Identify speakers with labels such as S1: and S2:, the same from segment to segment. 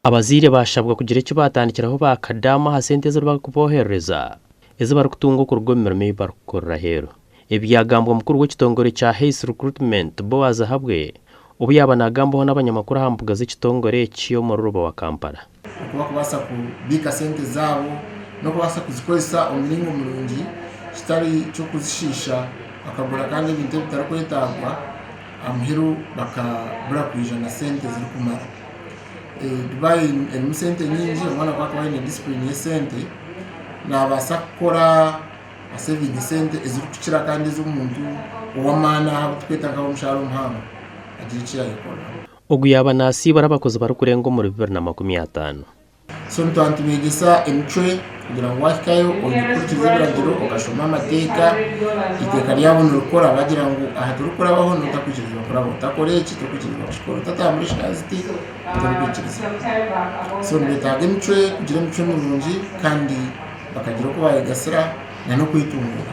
S1: Abazire bashabwa kugira icyo batandikiraho bakadama hasente zo bakubohereza eze barukutungo ku rugomero me barukora hero ibyagambwa mukuru w'ikitongore cya Hayes Recruitment Boaz Habwe ubu yabanagambo n'abanyamakuru hambuga z'ikitongore cyo mu rubo wa Kampala
S2: kuba kubasa kubika sente zabo no kubasa kuzikozesa umuringo mulungi kitari cyo kuzishisha akagura kandi ibintu bitarakwetagwa amhiru bakabura kwijana sente ziri kumara Dubai emusente nyingi umwana kwa ni discipline y'esente nabasa gukora saving sente eziri kucira kandi z'umuntu uwamana twetanga umushahara umuhanga agirikira yakora
S1: oguyaba nasi barabakoze barukurengo muri 2015
S2: so ntantumegesa emchwe kugira ngo wakayo onyukurikize biragiro ogashoma amateka iteka ryabo nurukora bagira ngo aha turukora baho nutakwikiriza bakora utakore iki tukwikiriza bashikora tatamuri shaziti tukwikiriza so mbetaga emchwe kugira emchwe mulungi kandi bakagira ko bayegasira no kwitungura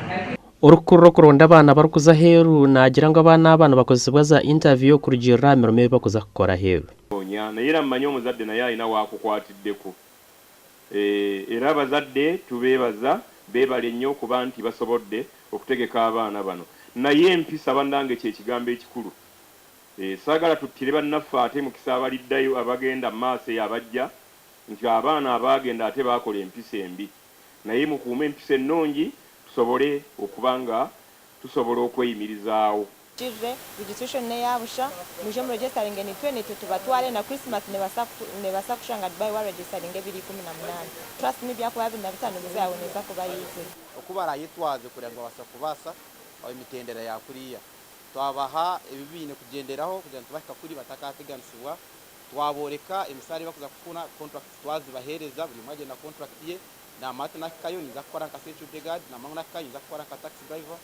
S1: urukuro kuronda abana barukuza heru nagira ngo abana bakozesebwa za interview kurugira mirome bakoza gukora heru
S3: onyana yera manyo omuzadde naye alina wakukwatiddeko era abazadde tubeebaza beebale nnyo kuba nti basobodde okutegeka abaana bano naye empisa bannange kyekigambo ekikulu saagala tuttire bannaffe ate mukisa abaliddayo abagenda maaso abajja nti abaana abaagenda ate baakola empisa embi naye mukuume empisa ennungi tusobole okubanga tusobole okweyimirizaawo
S4: registration ne yabusha muje mu registering ni 22 tubatwale na Christmas ne basa kushanga Dubai wa registering 2018 trust me byako yabi na bitano bizawe neza ko bayize
S5: okubara yitwaze kurenga basa kubasa aho imitendera yakuriya twabaha ibibine kugenderaho kugira tubaka kuri batakateganisibwa twaboreka emisari bakuza kufuna contract twazi bahereza buri mwaje na contract ye na mata nakayo niza gukora nka security guard na mangana kayo niza gukora nka taxi driver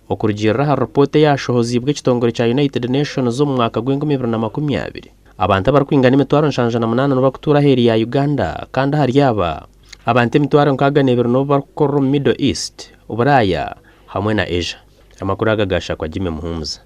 S1: okurugira ha report yashohozi bw'ikitongore cya United Nations zo mu mwaka gw'2020 abantu barakwingana imitwaro nshanja na 8 no bakutura heri ya Uganda kandi hari yaba abantu imitwaro nkaganebero no bakora Middle East uburaya hamwe na Asia amakuru agagasha kwa Jimmy Muhumza